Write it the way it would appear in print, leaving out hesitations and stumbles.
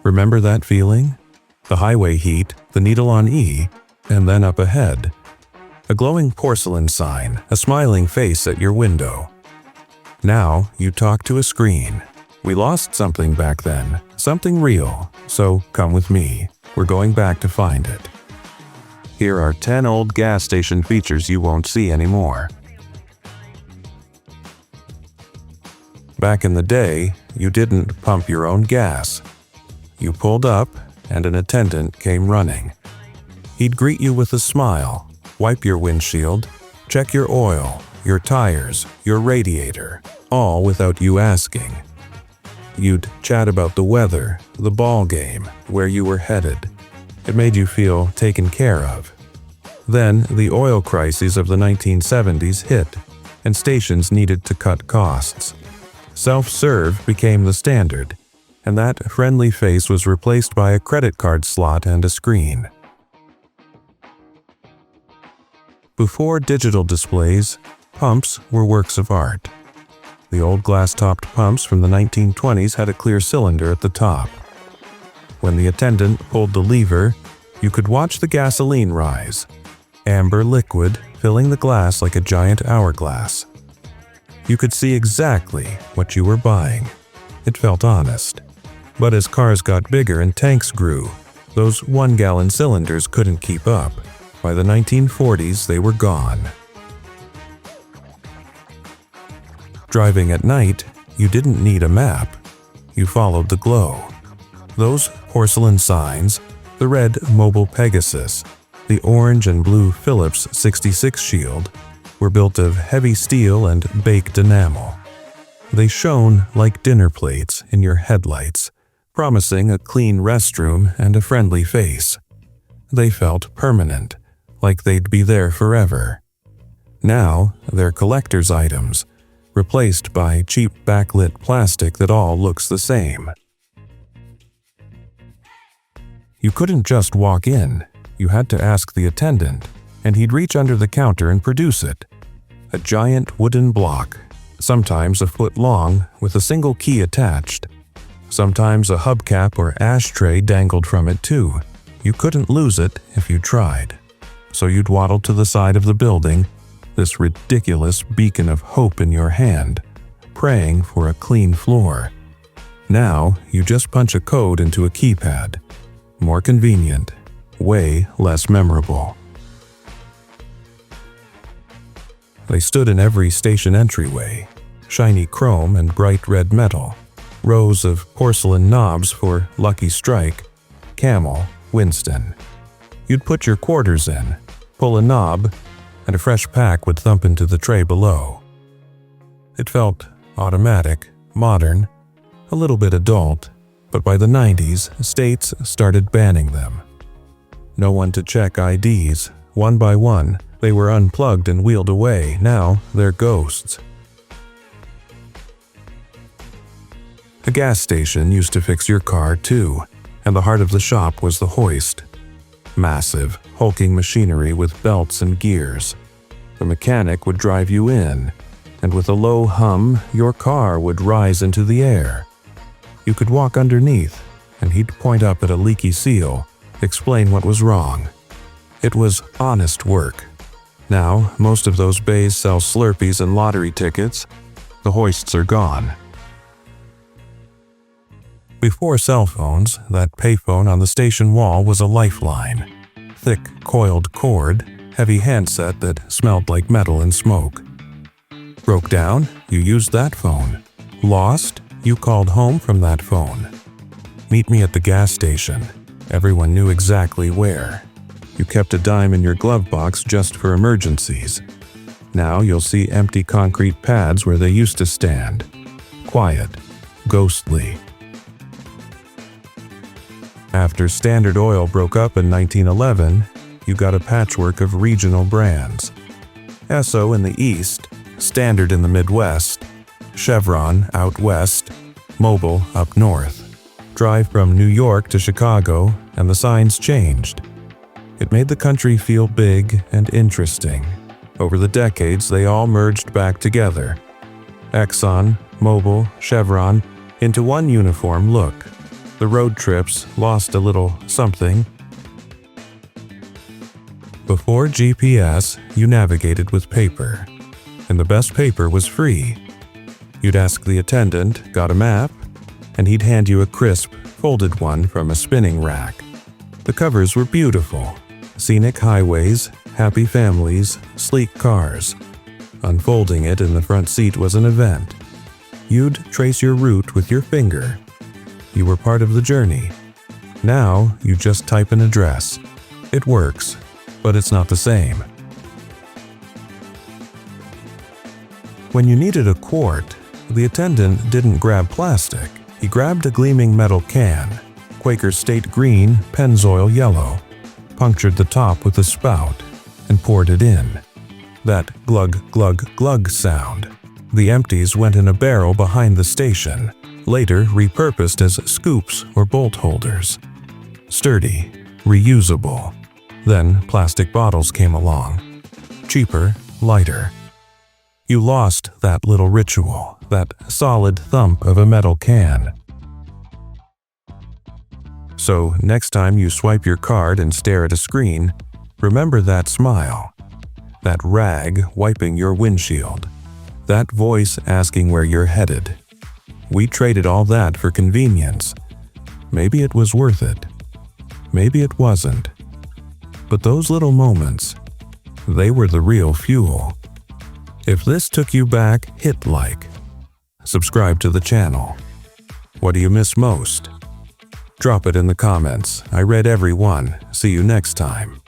Remember that feeling? The highway heat, the needle on E, and then up ahead. A glowing porcelain sign, a smiling face at your window. Now you talk to a screen. We lost something back then, something real, so come with me. We're going back to find it. Here are 10 old gas station features you won't see anymore. Back in the day, you didn't pump your own gas. You pulled up, and an attendant came running. He'd greet you with a smile, wipe your windshield, check your oil, your tires, your radiator, all without you asking. You'd chat about the weather, the ball game, where you were headed. It made you feel taken care of. Then the oil crises of the 1970s hit, and stations needed to cut costs. Self-serve became the standard, and that friendly face was replaced by a credit card slot and a screen. Before digital displays, pumps were works of art. The old glass-topped pumps from the 1920s had a clear cylinder at the top. When the attendant pulled the lever, you could watch the gasoline rise, amber liquid filling the glass like a giant hourglass. You could see exactly what you were buying. It felt honest. But as cars got bigger and tanks grew, those one-gallon cylinders couldn't keep up. By the 1940s, they were gone. Driving at night, you didn't need a map. You followed the glow. Those porcelain signs, the red Mobil Pegasus, the orange and blue Philips 66 Shield, were built of heavy steel and baked enamel. They shone like dinner plates in your headlights, promising a clean restroom and a friendly face. They felt permanent, like they'd be there forever. Now, they're collector's items, replaced by cheap backlit plastic that all looks the same. You couldn't just walk in. You had to ask the attendant, and he'd reach under the counter and produce it. A giant wooden block, sometimes a foot long, with a single key attached. Sometimes a hubcap or ashtray dangled from it too. You couldn't lose it if you tried. So you'd waddle to the side of the building, this ridiculous beacon of hope in your hand, praying for a clean floor. Now, you just punch a code into a keypad. More convenient, way less memorable. They stood in every station entryway, shiny chrome and bright red metal, rows of porcelain knobs for Lucky Strike, Camel, Winston. You'd put your quarters in, pull a knob, and a fresh pack would thump into the tray below. It felt automatic, modern, a little bit adult, but by the 90s, states started banning them. No one to check IDs. One by one, they were unplugged and wheeled away. Now they're ghosts. A gas station used to fix your car too, and the heart of the shop was the hoist. Massive, hulking machinery with belts and gears. The mechanic would drive you in, and with a low hum, your car would rise into the air. You could walk underneath, and he'd point up at a leaky seal, explain what was wrong. It was honest work. Now, most of those bays sell Slurpees and lottery tickets. The hoists are gone. Before cell phones, that payphone on the station wall was a lifeline. Thick, coiled cord, heavy handset that smelled like metal and smoke. Broke down, you used that phone. Lost, you called home from that phone. Meet me at the gas station. Everyone knew exactly where. You kept a dime in your glove box just for emergencies. Now you'll see empty concrete pads where they used to stand. Quiet, ghostly. After Standard Oil broke up in 1911, you got a patchwork of regional brands. Esso in the east, Standard in the Midwest, Chevron out west, Mobil up north. Drive from New York to Chicago, and the signs changed. It made the country feel big and interesting. Over the decades, they all merged back together. Exxon, Mobil, Chevron, into one uniform look. The road trips lost a little something. Before GPS, you navigated with paper, and the best paper was free. You'd ask the attendant, got a map, and he'd hand you a crisp, folded one from a spinning rack. The covers were beautiful. Scenic highways, happy families, sleek cars. Unfolding it in the front seat was an event. You'd trace your route with your finger. You were part of the journey. Now, you just type an address. It works, but it's not the same. When you needed a quart, the attendant didn't grab plastic. He grabbed a gleaming metal can, Quaker State green, Pennzoil yellow, punctured the top with a spout, and poured it in. That glug, glug, glug sound. The empties went in a barrel behind the station, later repurposed as scoops or bolt holders. Sturdy, reusable. Then plastic bottles came along. Cheaper, lighter. You lost that little ritual, that solid thump of a metal can. So next time you swipe your card and stare at a screen, remember that smile, that rag wiping your windshield, that voice asking where you're headed. We traded all that for convenience. Maybe it was worth it. Maybe it wasn't. But those little moments, they were the real fuel. If this took you back, hit like. Subscribe to the channel. What do you miss most? Drop it in the comments. I read every one. See you next time.